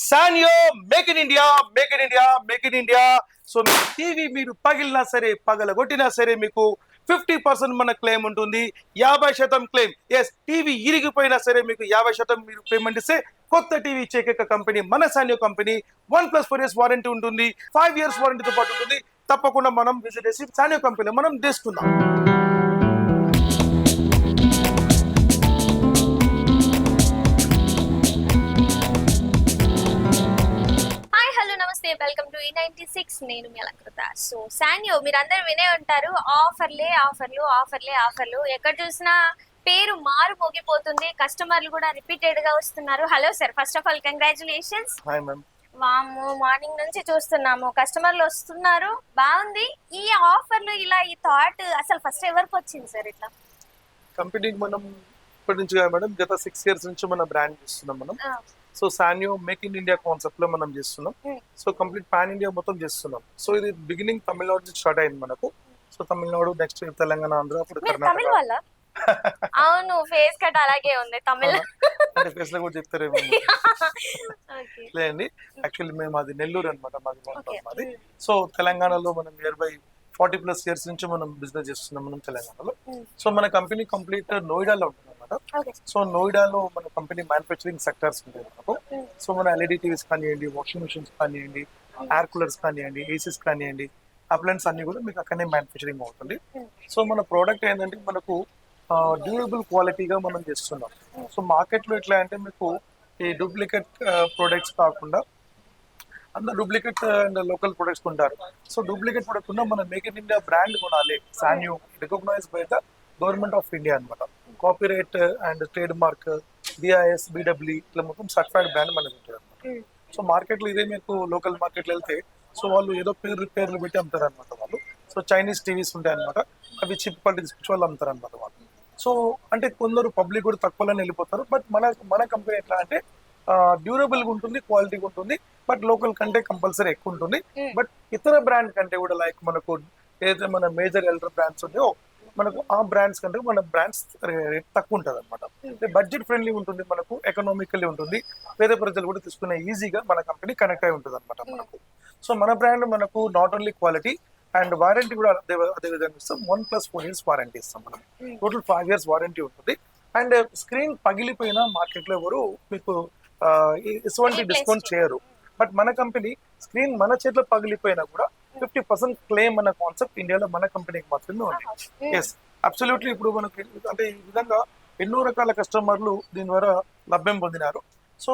సానియో make in India, make in India, make in India. So me TV మీరు పగిలినా సరే, పగలగొట్టినా సరే మీకు 50% మన క్లెయిమ్ ఉంటుంది. 50% క్లెయిమ్. ఎస్, టీవీ ఇరిగిపోయినా సరే మీకు 50% మీరు పేమెంట్ ఇస్తే కొత్త టీవీ ఇచ్చే కంపెనీ మన సానియో కంపెనీ. 1+4 years వారంటీ ఉంటుంది, 5 years వారంటీతో పాటు ఉంటుంది. తప్పకుండా మనం విజిట్ చేసి సానియో కంపెనీ మనం తీసుకుందాం. నమస్తే, వెల్కమ్ టు E96. నేను మీ అలంకృత. సో సానియో మీరందరూ వినే ఉంటారు, ఆఫర్లే ఆఫర్లు ఆఫర్లే ఆఫర్లు. ఎక్కడ చూసినా పేరు మారు మోగిపోతుంది, కస్టమర్లు కూడా రిపీటెడ్ గా వస్తున్నారు. Hello sir, first of all congratulations. Hi ma'am. వాము మార్నింగ్ నుంచి చూస్తున్నాము, కస్టమర్లు వస్తున్నారు, బాగుంది. ఈ ఆఫర్లు ఇలా ఈ థాట్ అసలు ఫస్ట్ ఎవరికి వచ్చింది సార్? ఇట్లా కంపెనీకి మనం ఇప్పటి నుంచి కాదు మేడం, గత 6 years నుంచి మన బ్రాండ్ చేస్తున్నాం మనం. So సానియో make in India concept లో మనం చేస్తున్నాం. సో కంప్లీట్ పాన్ ఇండియా మొత్తం చేస్తున్నాం. సో ఇది బిగినింగ్ తమిళనాడు నుంచి స్టార్ట్ అయింది మనకు. సో తమిళనాడు, నెక్స్ట్ తెలంగాణ, ఆంధ్ర, అప్పుడు కర్ణాటక. అవును, ఫేస్ కట్ అలాగే ఉంది తమిళ. అంటే ఫేస్ లో కూడా చెప్తారేమో లేదండి. యాక్చువల్లీ మేము అది నెల్లూరు అనమాట, మాది. సో తెలంగాణలో మనం నియర్ బై 40+ years నుంచి మనం బిజినెస్ చేస్తున్నాం మనం తెలంగాణలో. సో మన కంపెనీ కంప్లీట్ నోయిడాలో ఉంటుంది అనమాట. సో నోయిడాలో మన కంపెనీ మ్యానుఫ్యాక్చరింగ్ సెక్టర్స్ ఉంటాయి మనకు. సో మన ఎల్ఈడి టీవీస్ కానివ్వండి, వాషింగ్ మిషన్స్ కానివ్వండి, ఎయిర్ కూలర్స్ కానివ్వండి, ఏసీస్ కానివ్వండి, అప్లయన్స్ అన్ని కూడా మీకు అక్కడనే మ్యానుఫ్యాక్చరింగ్ అవుతుంది. సో మన ప్రోడక్ట్ ఏంటంటే మనకు డ్యూరబుల్ క్వాలిటీగా మనం చేస్తున్నాం. సో మార్కెట్లో ఎట్లా అంటే మీకు ఈ డూప్లికేట్ ప్రొడక్ట్స్ కాకుండా అందరు డూప్లికేట్ అండ్ లోకల్ ప్రొడక్ట్స్ కొంటారు. సో డూప్లికేట్ ప్రొడక్ట్ ఉన్న మన మేక్ ఇన్ ఇండియా బ్రాండ్ కొనాలి. సానియో recognize by the government of India అనమాట. Copyright and trade mark, BIS, BW ఇట్లా మొత్తం సర్టిఫైడ్ బ్రాండ్ మనకి ఉంటుంది అనమాట. సో మార్కెట్లో ఇదే మీకు లోకల్ మార్కెట్లో వెళ్తే సో వాళ్ళు ఏదో పేర్లు పెట్టి అమ్ముతారు అనమాట వాళ్ళు. సో చైనీస్ టీవీస్ ఉంటాయి అనమాట, అవి చీప్ క్వాలిటీ తీసుకొచ్చి వాళ్ళు అమ్ముతారు అనమాట వాళ్ళు. సో అంటే కొందరు పబ్లిక్ కూడా తక్కువలోనే వెళ్ళిపోతారు. బట్ మన కంపెనీ ఎట్లా అంటే డ్యూరబుల్ గా ఉంటుంది, క్వాలిటీగా ఉంటుంది. బట్ లోకల్ కంటే కంపల్సరీ ఎక్కువ ఉంటుంది. బట్ ఇతర బ్రాండ్ కంటే కూడా లైక్ మనకు ఏదైతే మన మేజర్ ఎల్డర్ బ్రాండ్స్ ఉన్నాయో మనకు ఆ బ్రాండ్స్ కంటే మన బ్రాండ్స్ రేట్ తక్కువ ఉంటుంది అనమాట. బడ్జెట్ ఫ్రెండ్లీ ఉంటుంది, మనకు ఎకనామికల్లీ ఉంటుంది. పేద ప్రజలు కూడా తీసుకునే ఈజీగా మన కంపెనీ కనెక్ట్ అయి ఉంటుంది అనమాట మనకు. సో మన బ్రాండ్ మనకు not only quality and warranty కూడా అదే విధంగా ఇస్తాం. 1+4 years వారంటీ ఇస్తాం మనం. టోటల్ 5 years వారంటీ ఉంటుంది. అండ్ స్క్రీన్ పగిలిపోయినా మార్కెట్ లో ఎవరు మీకు ఎటువంటి డిస్కౌంట్ చేయరు. బట్ మన కంపెనీ స్క్రీన్ మన చేతిలో పగిలిపోయినా కూడా 50% క్లెయిమ్ అన్న కాన్సెప్ట్ ఇండియాలో మన కంపెనీకి మాత్రమే ఉంది. Yes, absolutely. ఇప్పుడు మనకి అంటే ఈ విధంగా ఎన్నో రకాల కస్టమర్లు దీని ద్వారా లభ్యం పొందినారు. సో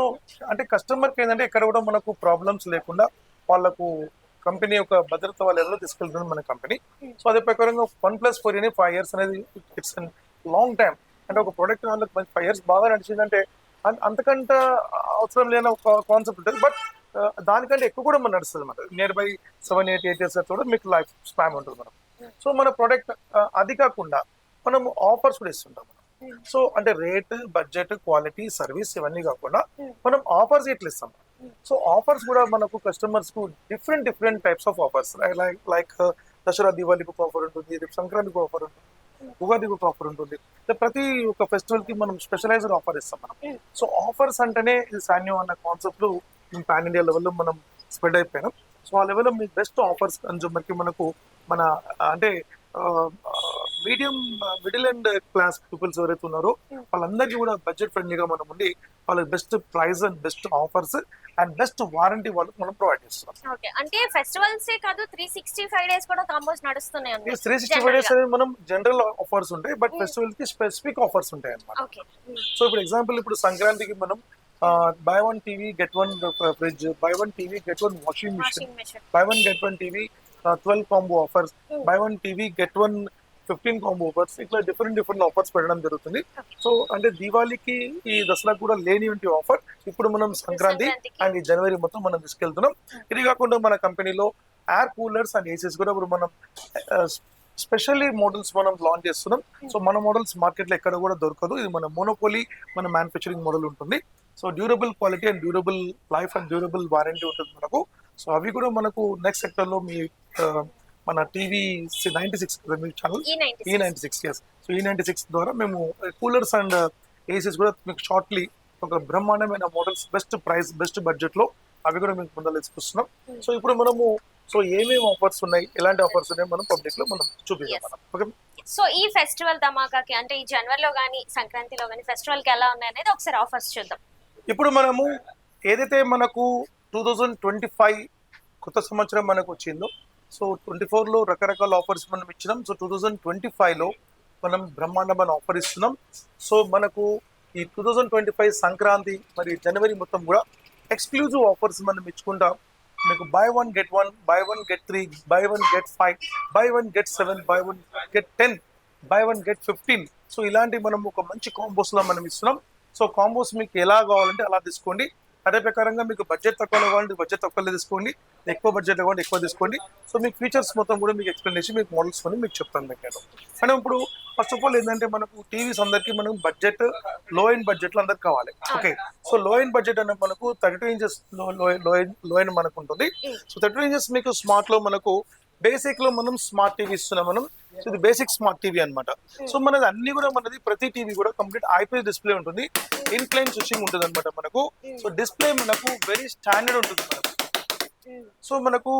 అంటే కస్టమర్కి ఏంటంటే ఎక్కడ కూడా మనకు ప్రాబ్లమ్స్ లేకుండా వాళ్ళకు కంపెనీ యొక్క భద్రత వాళ్ళ ఎవరో తీసుకెళ్తుంది మన కంపెనీ. సో అదే ప్రకారంగా 1+4 అని 5 years అనేది ఇట్స్ లాంగ్ టైం. అంటే ఒక ప్రోడక్ట్ వాళ్ళకి 5 years బాగా నడిచిందంటే అంతకంటే అవసరం లేని ఒక కాన్సెప్ట్ ఉంటుంది. బట్ దానికంటే ఎక్కువ కూడా మనం నడుస్తుంది అన్నమాట. నియర్ బై 7-8 years కూడా మీకు లైఫ్ స్పాన్ ఉంటుంది మనం. సో మన ప్రోడక్ట్ అది కాకుండా మనం ఆఫర్స్ కూడా ఇస్తుంటాం మనం. సో అంటే రేట్, బడ్జెట్, క్వాలిటీ, సర్వీస్ ఇవన్నీ కాకుండా మనం ఆఫర్స్ ఇట్లా ఇస్తాం. సో ఆఫర్స్ కూడా మనకు కస్టమర్స్ కు different types of offers like Dasara, దివాళీకి ఒక ఆఫర్ ఉంటుంది, సంక్రాంతికి ఆఫర్ ఉంటుంది, ఉగాదికి ఒక ఆఫర్ ఉంటుంది. ప్రతి ఒక్క ఫెస్టివల్ కి మనం స్పెషలైజ్డ్ ఆఫర్ ఇస్తాం మనం. సో ఆఫర్స్ అంటేనే ఇది సానియో అన్న కాన్సెప్ట్ లో పాన్ ఇండియా లెవెల్లో మనం స్ప్రెడ్ అయిపోయినాం. సో ఆ లెవెల్లో మీ బెస్ట్ ఆఫర్స్ కన్జ్యూమర్ కి మనకు మన అంటే medium, middle and class peoples ఎవరైతే ఉన్నారో వాళ్ళందరికీ కూడా బడ్జెట్ ఫ్రెండ్లీగా మనం ఉండి వాళ్ళకి best price and best offers and best warranty వాళ్ళకి మనం ప్రొవైడ్ చేస్తున్నాం. అంటే ఫెస్టివల్స్ కాదు, 365 days కూడా కాంబోస్ నడుస్తున్నాయి. 365 days అనేది మనం జనరల్ ఆఫర్స్ ఉంటాయి, బట్ ఫెస్టివల్ కి స్పెసిఫిక్ ఆఫర్స్ ఉంటాయి అన్నమాట. సో ఇప్పుడు ఎగ్జాంపుల్ ఇప్పుడు సంక్రాంతికి మనం buy 1 TV get 1 fridge, buy 1 TV get 1 washing machine, buy 1 get 1 TV 12 combo offers, buy 1 TV get 1 15 combo offers. ఇట్లా డిఫరెంట్ ఆఫర్స్ పెట్టడం జరుగుతుంది. సో అంటే దీవాళికి, ఈ దసరా కూడా లేనివంటి ఆఫర్ ఇప్పుడు మనం సంక్రాంతి అండ్ ఈ జనవరి మొత్తం మనం తీసుకెళ్తున్నాం. ఇది కాకుండా మన కంపెనీలో ఎయిర్ కూలర్స్ అండ్ ఏసీస్ కూడా ఇప్పుడు మనం స్పెషల్లీ మోడల్స్ మనం లాంచ్ చేస్తున్నాం. సో మన మోడల్స్ మార్కెట్లో ఎక్కడ కూడా దొరకదు. ఇది మన మోనోపోలీ, మన మ్యానుఫ్యాక్చరింగ్ మోడల్ ఉంటుంది. So durable quality and durable life and durable warranty ఉంటుంది మనకు. సో అవి కూడా మనకు నెక్స్ట్ సెక్టర్ లో మీ మన TV 96 channel E96. So E96 ద్వారా మేము కూలర్స్ అండ్ ఏసీస్ కూడా మీకు షార్ట్లీ ఒక బ్రహ్మాండమైన models best price best budget లో అవి కూడా మీకు ముందర తీసుకొస్తున్నాం. సో ఇప్పుడు మనము ఏమేమి ఆఫర్స్ ఉన్నాయి, ఎలాంటి ఆఫర్స్ ఉన్నాయి మనం పబ్లిక్ లో మనం చూపిస్తాం. ఓకే, సో ఈ ఫెస్టివల్ ధమాకాకి అంటే ఈ జనవరిలో కానీ సంక్రాంతిలో కానీ ఫెస్టివల్ కి ఎలా ఉన్నాయి అనేది ఒకసారి ఆఫర్స్ చూద్దాం. ఇప్పుడు మనము ఏదైతే మనకు 2025 కొత్త సంవత్సరం మనకు వచ్చిందో, సో 24 లో రకరకాల ఆఫర్స్ మనం ఇచ్చినాం. సో 2025 లో మనం బ్రహ్మాండమైన ఆఫర్ ఇస్తున్నాం. సో మనకు ఈ 2025 సంక్రాంతి మరి జనవరి మొత్తం కూడా ఎక్స్క్లూజివ్ ఆఫర్స్ మనం ఇచ్చుకుంటాం. మీకు by 1 get 1, by 1 get 3, by 1 get 5, by 1 get 7, by 1 get 10, by 1 get 15. So ఇలాంటి మనం ఒక మంచి కాంబోస్ లో మనం ఇస్తున్నాం. సో కాంబోస్ మీకు ఎలా కావాలంటే అలా తీసుకోండి. అదే ప్రకారంగా మీకు బడ్జెట్ తక్కువ కావాలంటే బడ్జెట్ తక్కువలో తీసుకోండి, ఎక్కువ బడ్జెట్ కావాలంటే ఎక్కువ తీసుకోండి. సో మీకు ఫీచర్స్ మొత్తం కూడా మీకు ఎక్స్ప్లెయిన్ చేసి మీకు మోడల్స్ అని మీకు చెప్తాను మీకు నేను. మనం ఇప్పుడు ఫస్ట్ ఆఫ్ ఆల్ ఏంటంటే మనకు టీవీస్ అందరికి మనం బడ్జెట్ లో ఎండ్ బడ్జెట్ లో అందరికి కావాలి. ఓకే, సో లో ఎండ్ బడ్జెట్ అనేది మనకు 32 ఇంచెస్ లో ఎండ్ మనకు ఉంటుంది. సో 32 ఇంచెస్ మీకు స్మార్ట్ లో మనకు బేసిక్ లో మనం స్మార్ట్ టీవీ ఇస్తున్నాం మనం. సో ఇది బేసిక్ స్మార్ట్ టీవీ అన్నమాట. సో మనది అన్ని కూడా మనది ప్రతి టీవీ కూడా కంప్లీట్ ఐపీఎస్ డిస్ప్లే ఉంటుంది, ఇన్క్లైన్ స్విచ్చింగ్ ఉంటుంది అనమాట మనకు. సో డిస్ప్లే మనకు వెరీ స్టాండర్డ్ ఉంటుంది మనకు. సో మనకు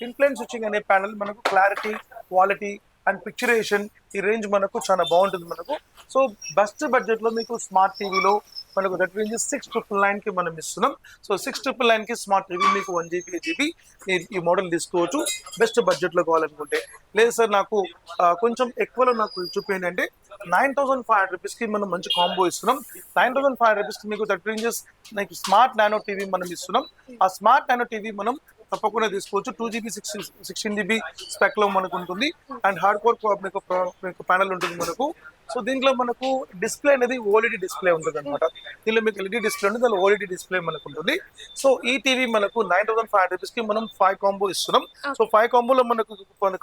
ఇన్క్లైన్ స్విచ్చింగ్ అనే ప్యానల్ మనకు క్లారిటీ, క్వాలిటీ అండ్ పిక్చరేషన్ ఈ రేంజ్ మనకు చాలా బాగుంటుంది మనకు. సో బెస్ట్ బడ్జెట్ లో మీకు స్మార్ట్ టీవీలో మనకు దట్ రేంజ్ 6,999 కి మనం ఇస్తున్నాం. సో 6,999 కి స్మార్ట్ టీవీ మీకు 1 GB 8 GB ఈ మోడల్ తీసుకోవచ్చు బెస్ట్ బడ్జెట్ లో కావాలనుకుంటే. లేదు సార్ నాకు కొంచెం ఎక్కువలో నాకు చూపించండి అంటే 9,500 రూపీస్ కి మనం మంచి కాంబో ఇస్తున్నాం. 9,500 రూపీస్ కి మీకు దట్ రేంజెస్ మీకు స్మార్ట్ నానో టీవీ మనం ఇస్తున్నాం. ఆ స్మార్ట్ నానో టీవీ మనం తప్పకుండా తీసుకోవచ్చు. 2 GB 16 GB స్పెక్ లో మనకు ఉంటుంది అండ్ హార్డ్ కోర్ మీకు ప్యానల్ ఉంటుంది మనకు. సో దీంట్లో మనకు డిస్ప్లే అనేది ఓఎల్ఈడి డిస్ప్లే ఉంటుంది అనమాట. దీనిలో మీకు ఎల్ఈడి డిస్ప్లే ఉంటుంది, దానిలో ఓఎల్ఈడి డిస్ప్లే మనకు ఉంటుంది. సో ఈ టీవీ మనకు 9,500 రూపీస్ కి మనం 5 కాంబో ఇస్తున్నాం. సో 5 కాంబోలో మనకు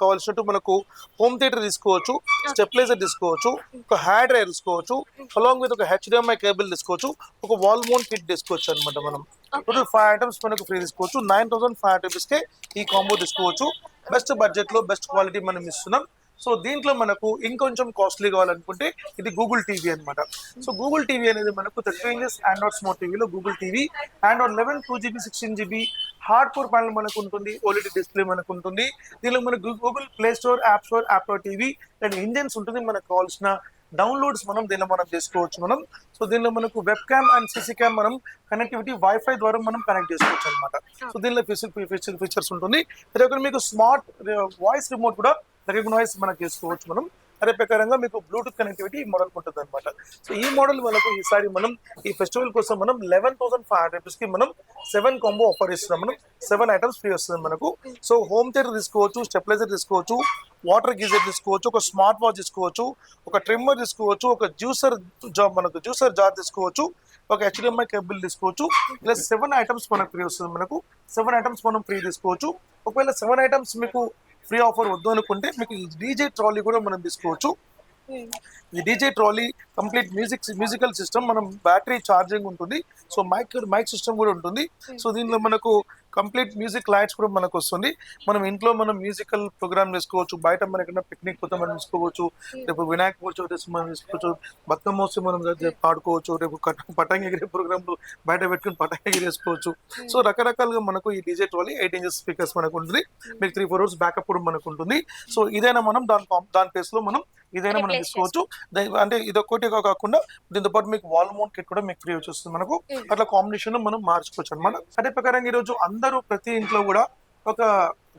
కావాల్సినట్టు మనకు హోమ్ థియేటర్ తీసుకోవచ్చు, స్టెప్లైజర్ తీసుకోవచ్చు, ఒక హ్యాండ్ డ్రైవర్ తీసుకోవచ్చు, అలాంగ్ విత్ ఒక HDMI కేబుల్ తీసుకోవచ్చు, ఒక వాల్ మౌంట్ కిట్ తీసుకోవచ్చు అనమాట. మనం ఇప్పుడు 5 ఐటమ్స్ మనకు ఫ్రీ తీసుకోవచ్చు. 9,500 రూపీస్ కే ఈ కాంబో తీసుకోవచ్చు. బెస్ట్ బడ్జెట్ లో బెస్ట్ క్వాలిటీ మనం ఇస్తున్నాం. సో దీంట్లో మనకు ఇంకొంచెం కాస్ట్లీ కావాలనుకుంటే ఇది గూగుల్ టీవీ అనమాట. సో గూగుల్ టీవీ అనేది మనకు 30 ఇంచెస్ ఆండ్రాయిడ్ స్మార్ట్ టీవీలో Google TV Android 11 2 GB 16 GB hard core panel మనకు ఉంటుంది, ఓఎల్ఈడి డిస్ప్లే మనకు ఉంటుంది. దీనిలో మనకు Google play store, app TV and engines ఉంటుంది. మనకు కావాల్సిన డౌన్లోడ్స్ మనం దీనిలో మనం చేసుకోవచ్చు మనం. సో దీనిలో మనకు web cam and CC cam మనం కనెక్టివిటీ వైఫై ద్వారా మనం కనెక్ట్ చేసుకోవచ్చు అనమాట. సో దీనిలో ఫీచర్స్ ఉంటుంది. అదే మీకు స్మార్ట్ వాయిస్ రిమోట్ కూడా రికగ్నైజ్ మనకు చేసుకోవచ్చు మనం. అదే ప్రకారంగా మీకు బ్లూటూత్ కనెక్టివిటీ ఈ మోడల్ ఉంటుంది అనమాట. సో ఈ మోడల్ మనకు ఈసారి మనం ఈ ఫెస్టివల్ కోసం మనం 11,500 రూపీస్ కి మనం 7 కాంబో ఆఫర్ ఇస్తున్నాం. మనం 7 ఐటమ్స్ ఫ్రీ వస్తుంది మనకు. సో హోమ్ థియేటర్ తీసుకోవచ్చు, స్టెప్లైజర్ తీసుకోవచ్చు, వాటర్ గీజర్ తీసుకోవచ్చు, ఒక స్మార్ట్ వాచ్ తీసుకోవచ్చు, ఒక ట్రిమ్మర్ తీసుకోవచ్చు, ఒక జ్యూసర్ జార్ తీసుకోవచ్చు, ఒక HDMI కేబుల్ తీసుకోవచ్చు. ఇలా 7 ఐటమ్స్ మనకు ఫ్రీ వస్తుంది మనకు. 7 ఐటమ్స్ మనం ఫ్రీ తీసుకోవచ్చు. ఒకవేళ 7 ఐటమ్స్ మీకు ఫ్రీ ఆఫర్ వద్దు అనుకుంటే మీకు ఈ డీజే ట్రాలీ కూడా మనం తీసుకోవచ్చు. ఈ DJ trolley complete musical system, మనం బ్యాటరీ ఛార్జింగ్ ఉంటుంది. సో మైక్ సిస్టమ్ కూడా ఉంటుంది. సో దీనిలో మనకు కంప్లీట్ మ్యూజిక్ లైట్స్ కూడా మనకు వస్తుంది. మనం ఇంట్లో మనం మ్యూజికల్ ప్రోగ్రామ్ చేసుకోవచ్చు, బయట మనకన్నా పిక్నిక్ పోతే మనం తీసుకోవచ్చు, రేపు వినాయక చవితి మనం తీసుకోవచ్చు, బతుకమ్మ వస్తే మనం పాడుకోవచ్చు, రేపు పటాంగి ఎగిరే ప్రోగ్రామ్లు బయట పెట్టుకుని పటాంగి ఎగిరేసుకోవచ్చు. సో రకరకాలుగా మనకు ఈ డీజే ట్రాలీ 8 ఇంచెస్ స్పీకర్స్ మనకు ఉంటుంది. మీకు 3-4 అవర్స్ బ్యాకప్ కూడా మనకు ఉంటుంది. సో ఇదైనా మనం దాని ప్లేస్ లో మనం ఇదైనా మనం తీసుకోవచ్చు. అంటే ఇదొక్కటి కాకుండా దీంతో పాటు మీకు వాల్ మౌంట్ కిట్ కూడా మీకు ఫ్రీ వచ్చేస్తుంది మనకు. అట్లా కాంబినేషన్ మనం మార్చుకోవచ్చు అనమాట. అదే ప్రకారంగా ఈ రోజు అందరూ ప్రతి ఇంట్లో కూడా ఒక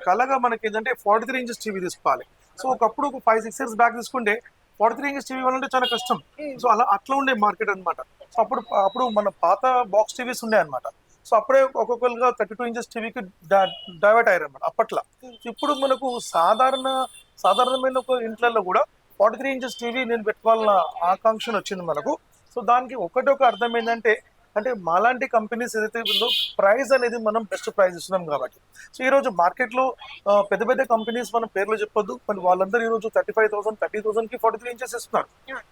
కళగా మనకి ఏంటంటే 43 ఇంచెస్ టీవీ తీసుకోవాలి. సో ఒకప్పుడు ఒక 5-6 ఇయర్స్ బ్యాక్ తీసుకుంటే 43 ఇంచెస్ టీవీ వాళ్ళంటే చాలా కష్టం. సో అట్లా ఉండే మార్కెట్ అనమాట. సో అప్పుడు మన పాత బాక్స్ టీవీస్ ఉండే అనమాట. సో అప్పుడే ఒక్కొక్కరుగా 32 ఇంచెస్ టీవీకి డైవర్ట్ అయ్యారు అనమాట అప్పట్లో. ఇప్పుడు మనకు సాధారణమైన ఒక ఇంట్లలో కూడా 43 ఇంచెస్ టీవీ నేను పెట్టుకోవాలన్న ఆకాంక్ష వచ్చింది మనకు. సో దానికి ఒకటి అర్థం ఏంటంటే అంటే మాలాంటి కంపెనీస్ ఏదైతే ఉందో ప్రైస్ అనేది మనం బెస్ట్ ప్రైస్ ఇస్తున్నాం కాబట్టి. సో ఈ రోజు మార్కెట్ లో పెద్ద పెద్ద కంపెనీస్ మనం పేర్లు చెప్పొద్దు, మరి వాళ్ళందరూ ఈ రోజు 35,000 30,000 కి 43 ఇంచెస్ ఇస్తున్నారు.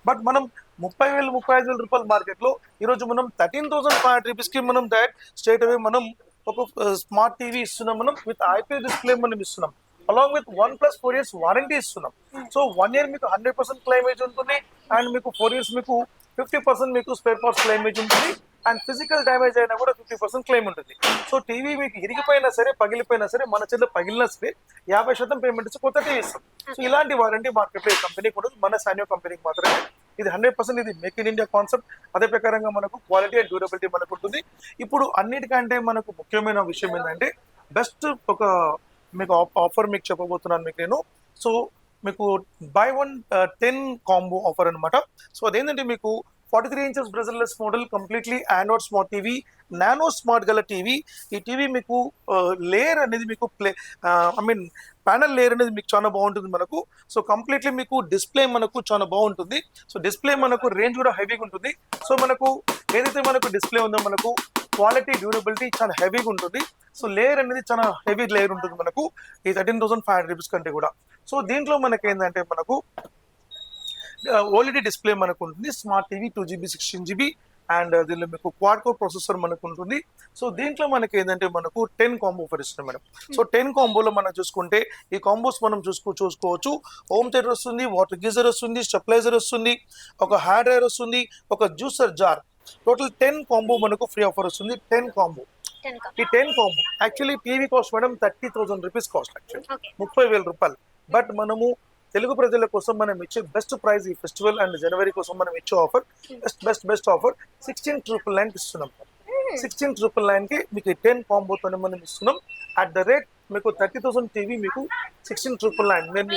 బట్ మనం 30,000 35,000 రూపాయల మార్కెట్ లో ఈ రోజు మనం 13,500 రూపీస్ కి మనం డైరెక్ట్ స్ట్రేట్ అవే మనం ఒక స్మార్ట్ టీవీ ఇస్తున్నాం. మనం విత్ ఐపీఎస్ డిస్ప్లే మనం ఇస్తున్నాం. అలాంగ్ విత్ 1+ 4 years వారంటీ ఇస్తున్నాం. సో 1 year మీకు 100% క్లైమేజ్ ఉంటుంది అండ్ మీకు 4 years మీకు 50% మీకు స్పేర్ పార్ట్స్ క్లెయిమేజ్ ఉంటుంది అండ్ ఫిజికల్ డ్యామేజ్ అయినా కూడా 50% క్లెయిమ్ ఉంటుంది. సో టీవీ మీకు ఇరిగిపోయినా సరే పగిలిపోయినా సరే మన చేతిలో పగిలినా సరే 50% పేమెంట్ ఇచ్చి కొత్త టీవీ ఇస్తాం. సో ఇలాంటి వారంటీ మార్కెట్లో ఈ కంపెనీకి ఉండదు, మన సానియో కంపెనీకి మాత్రమే. ఇది 100% ఇది మేక్ ఇన్ ఇండియా కాన్సెప్ట్. అదే ప్రకారంగా మనకు క్వాలిటీ అండ్ డ్యూరబిలిటీ మనకు ఉంటుంది. ఇప్పుడు అన్నిటికంటే మనకు ముఖ్యమైన విషయం ఏంటంటే బెస్ట్ ఒక మీకు ఆఫర్ మీకు చెప్పబోతున్నాను మీకు నేను. సో మీకు బై 1 10 కాంబో ఆఫర్ అనమాట. సో అదేంటంటే మీకు 43 inches బ్రెజిల్లెస్ model completely Android smart TV, nano smart గల టీవీ. ఈ టీవీ మీకు లేయర్ అనేది మీకు ప్యానల్ లేయర్ అనేది మీకు చాలా బాగుంటుంది మనకు. సో కంప్లీట్లీ మీకు డిస్ప్లే మనకు చాలా బాగుంటుంది. సో డిస్ప్లే మనకు రేంజ్ కూడా హెవీగా ఉంటుంది. సో మనకు ఏదైతే మనకు డిస్ప్లే ఉందో మనకు క్వాలిటీ డ్యూరబిలిటీ చాలా హెవీగా ఉంటుంది. సో లేయర్ అనేది చాలా హెవీ లేయర్ ఉంటుంది మనకు ఈ 13,500 రూపీస్ కంటే కూడా. సో దీంట్లో మనకి ఏంటంటే మనకు ఓఎల్ఈడి డిస్ప్లే మనకు ఉంటుంది, smart TV 2GB 16GB and దీనిలో మీకు క్వాడ్ కోర్ ప్రాసెసర్ మనకు ఉంటుంది. సో దీంట్లో మనకి ఏంటంటే మనకు 10 కాంబో ఆఫర్ ఇస్తున్నాం మేడం. సో 10 కాంబోలో మనం చూసుకుంటే ఈ కాంబోస్ మనం చూసుకోవచ్చు. హోమ్ థియేటర్ వస్తుంది, వాటర్ గీజర్ వస్తుంది, స్టెబిలైజర్ వస్తుంది, ఒక హ్యాండ్ డ్రైయర్ వస్తుంది, ఒక జ్యూసర్ జార్. టోటల్ 10 కాంబో మనకు ఫ్రీ ఆఫర్ వస్తుంది. 10 కాంబో. ఈ 10 combo actually TV cost madam 30,000 rupees cost, actually 30,000 రూపాయలు. బట్ మనము తెలుగు ప్రజల కోసం మనం ఇచ్చే బెస్ట్ ప్రైస్ ఈ ఫెస్టివల్ అండ్ జనవరి కోసం మనం ఇచ్చే ఆఫర్ బెస్ట్ ఆఫర్ 16,999 ఇస్తున్నాం. 16,999 కి మీకు 10 కాంబోతోనే మనం ఇస్తున్నాం. అట్ ద రేట్ మీకు 30,000 టీవీ మీకు 16,999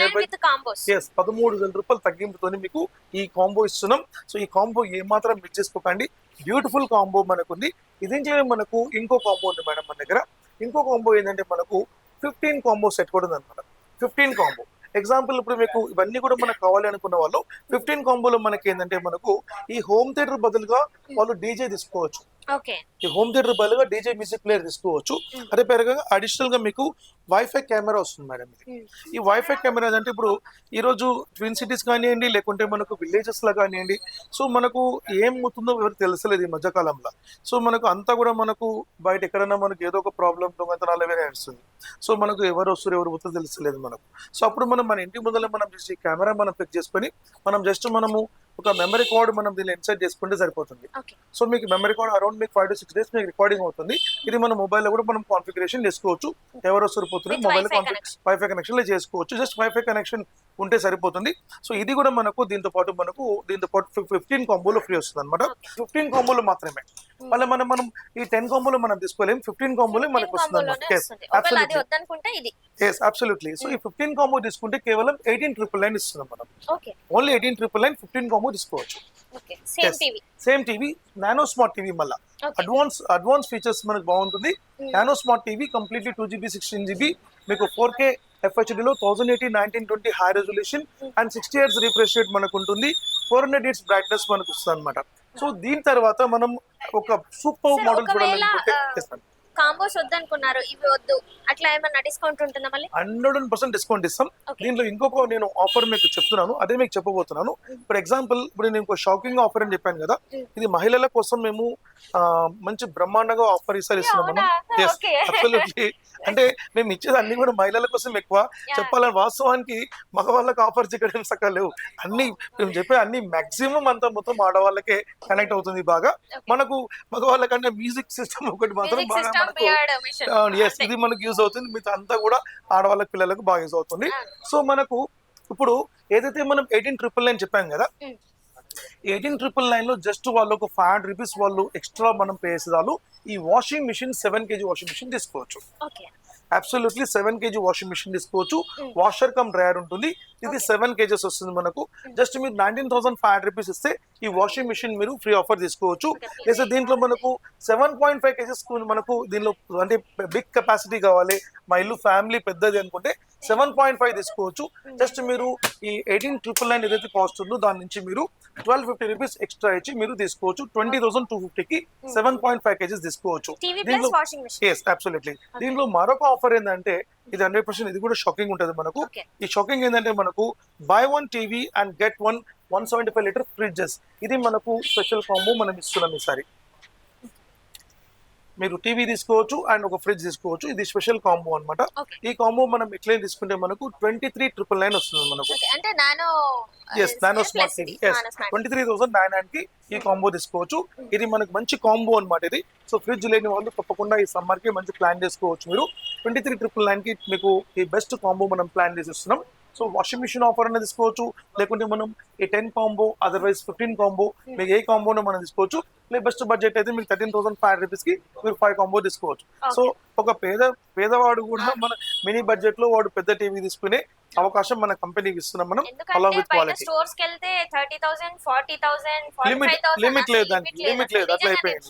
13,000 రూపాయలు తగ్గింపుతో మీకు ఈ కాంబో ఇస్తున్నాం. సో ఈ కాంబో ఏమాత్రం మిస్ చేసుకోకండి, బ్యూటిఫుల్ కాంబో మనకు ఉంది. ఇది మనకు ఇంకో కాంబో ఉంది మేడం మన దగ్గర. ఇంకో కాంబో ఏంటంటే మనకు 15 కాంబో సెట్ కూడా ఉంది అనమాట. 15 కాంబో ఎగ్జాంపుల్ ఇప్పుడు మీకు ఇవన్నీ కూడా మనకు కావాలి అనుకున్న వాళ్ళు 15 కాంబోలో మనకి ఏంటంటే మనకు ఈ హోమ్ థియేటర్ బదులుగా వాళ్ళు డీజే తీసుకోవచ్చు. ఈ హోమ్ థియేటర్ బదులుగా డీజే మ్యూజిక్ ప్లేయర్ తీసుకోవచ్చు. అదే పేరుగా అడిషనల్ గా మీకు వైఫై కెమెరా వస్తుంది మేడం. ఈ వైఫై కెమెరా అంటే ఇప్పుడు ఈ రోజు ట్విన్ సిటీస్ కానివ్వండి లేకుంటే మనకు విలేజెస్ లా కానివ్వండి, సో మనకు ఏం అవుతుందో ఎవరికి తెలుసలేదు ఈ మధ్యకాలంలో. సో మనకు అంతా కూడా మనకు బయట ఎక్కడైనా మనకు ఏదో ఒక ప్రాబ్లం దొంగతనాలు అవే నడుస్తుంది. సో మనకు ఎవరు వస్తారు ఎవరు పోతారో తెలుసలేదు మనకు. సో అప్పుడు మనం మన ఇంటి ముందర మనం జస్ట్ ఈ కెమెరా మనం పిక్ చేసుకొని మనం జస్ట్ మనము ఒక మెమరీ కార్డ్ మనం దీన్ని ఇన్సర్ట్ చేసుకుంటే సరిపోతుంది. సో మీకు మెమరీ కార్డ్ అరౌండ్ మీకు 5 to 6 days మీకు రికార్డింగ్ అవుతుంది. ఇది మన మొబైల్లో కూడా మనం కాన్ఫిగరేషన్ చేసుకోవచ్చు. ఎవరు సరిపోతుంది మొబైల్ వైఫై కనెక్షన్ లో చేసుకోవచ్చు. జస్ట్ వైఫై కనెక్షన్ ఉంటే సరిపోతుంది. సో ఇది కూడా మనకు దీంతో పాటు 15 కాంబోలో ఫ్రీ వస్తుంది అనమాట. 15 కాంబోలో మాత్రమే. మళ్ళీ మనం ఈ 10 కాంబోలో మనం తీసుకోలేము, 15 కాంబోలో మనకు వస్తుంది అనమాట. అబ్సల్యూట్లీ. సో ఈ 15 కాంబో తీసుకుంటే కేవలం 18,999 ఇస్తున్నాం మనం. ఓన్లీ 18,999 15 కాంబో తీసుకోవచ్చు. Same TV nano smart TV, మళ్ళీ అడ్వాన్స్ ఫీచర్స్ మనకు బాగుంటుంది. Nano smart TV completely 2GB 16GB మీకు 4K FHD లో 1080 1920 high resolution and 60 Hz refresh rate మనకు ఉంటుంది. 400 nits బ్రైట్నెస్ మనకు వస్తుంది అనమాట. సో దీని తర్వాత మనం ఒక సూపర్ మోడల్ చూడాలనుకుంటే కాంబోస్ వద్దనుకున్నారు, ఇవి వద్దు, అట్లా ఏమన్నా డిస్కౌంట్ ఉంటుందా? మళ్ళీ 100% డిస్కౌంట్ ఇస్తాం. దీంట్లో ఇంకొక నేను ఆఫర్ మీకు చెప్తున్నాను, అదే మీకు చెప్పబోతున్నాను. ఇప్పుడు ఎగ్జాంపుల్ ఇప్పుడు నేను ఇంకో షాకింగ్ ఆఫర్ అని చెప్పాను కదా, ఇది మహిళల కోసం మేము మంచి బ్రహ్మాండంగా ఆఫర్ ఇస్తున్నాము. అబ్సల్యూట్లీ. అంటే మేము ఇచ్చేది అన్ని కూడా మహిళల కోసం ఎక్కువ చెప్పాలని, వాస్తవానికి మగవాళ్ళకి ఆఫర్స్ ఇక్కడ సక్కలేవు. అన్ని మేము చెప్పే అన్ని మాక్సిమం అంతా మొత్తం ఆడవాళ్ళకే కనెక్ట్ అవుతుంది బాగా. మనకు మగవాళ్ళకంటే మ్యూజిక్ సిస్టమ్ ఒకటి మాత్రం బాగా ఇది మనకు యూజ్ అవుతుంది. మిగతా అంతా కూడా ఆడవాళ్ళకి పిల్లలకు బాగా యూజ్ అవుతుంది. సో మనకు ఇప్పుడు ఏదైతే మనం 18,999 చెప్పాం కదా, 18,999 లో జస్ట్ వాళ్ళు ఒక 500 రూపీస్ వాళ్ళు ఎక్స్ట్రా మనం పే చేసేదాలు ఈ washing machine 7 kg washing machine తీసుకోవచ్చు. అబ్సల్యూట్లీ 7 kg వాషింగ్ మిషన్ తీసుకోవచ్చు. వాషర్ కమ్ డ్రైయర్ ఉంటుంది. ఇది 7 kg వస్తుంది మనకు. జస్ట్ మీరు 19,500 రూపీస్ ఇస్తే ఈ వాషింగ్ మిషన్ మీరు ఫ్రీ ఆఫర్ తీసుకోవచ్చు. లేదా దీంట్లో మనకు 7.5 kg మనకు దీనిలో అంటే బిగ్ కెపాసిటీ కావాలి, మా ఇల్లు ఫ్యామిలీ పెద్దది అనుకుంటే 7.5 తీసుకోవచ్చు. జస్ట్ మీరు ఈ 18,999 ఏదైతే కాస్ట్ ఉందో దాని నుంచి మీరు 1,250 రూపీస్ ఎక్స్ట్రా ఇచ్చి మీరు తీసుకోవచ్చు. 20,250 కి 7.5 kg తీసుకోవచ్చు. దీంట్లో అబ్సల్యూట్లీ. దీంట్లో మరొక ఆఫర్ ఏంటంటే ఇది 100% ఇది కూడా షాకింగ్ ఉంటుంది మనకు. ఈ షాకింగ్ ఏంటంటే మనకు by 1 TV and get 1 175 litre fridges. ఇది మనకు స్పెషల్ కాంబో మనం ఇస్తున్నాం ఈసారి. మీరు టీవీ తీసుకోవచ్చు అండ్ ఒక ఫ్రిడ్జ్ తీసుకోవచ్చు. ఇది స్పెషల్ కాంబో అన్నమాట. Okay. ఈ కాంబో మనం ఎట్లయినా తీసుకుంటే మనకు 23,999 వస్తుంది మనకు. Okay, అంటే nano yes nano smart TV yes 23,999 కి ఈ కాంబో తీసుకోవచ్చు. ఇది మనకు మంచి కాంబో అన్నమాట ఇది. సో ఫ్రిడ్జ్ లేని వాళ్ళు తప్పకుండా ఈ సమ్మర్ కి మంచి ప్లాన్ చేసుకోవచ్చు మీరు. 23,999 కి మీకు ఈ బెస్ట్ కాంబో మనం ప్లాన్ చేసి ఇస్తున్నాం. సో వాషింగ్ మిషన్ ఆఫర్ అనేది తీసుకోవచ్చు, లేకుంటే మనం ఈ 10 కాంబో అదర్వైజ్ 15 కాంబో మీకు ఏ కాంబోనో మనం తీసుకోవచ్చు. బెస్ట్ బడ్జెట్ అయితే మీకు 13,500 రూపీస్ కి మీరు 5 కాంబో తీసుకోవచ్చు. సో ఒక పేదవాడు కూడా మన మినీ బడ్జెట్ లో వాడు పెద్ద టీవీ తీసుకునే అవకాశం మన కంపెనీకి ఇస్తున్నాం మనం, అలాంగ్ విత్ క్వాలిటీ. స్టోర్స్ కి వెళ్తే 30,000 40,000 లిమిట్ లేదు దానికి, లిమిట్ లేదు, అట్లా అయిపోయింది.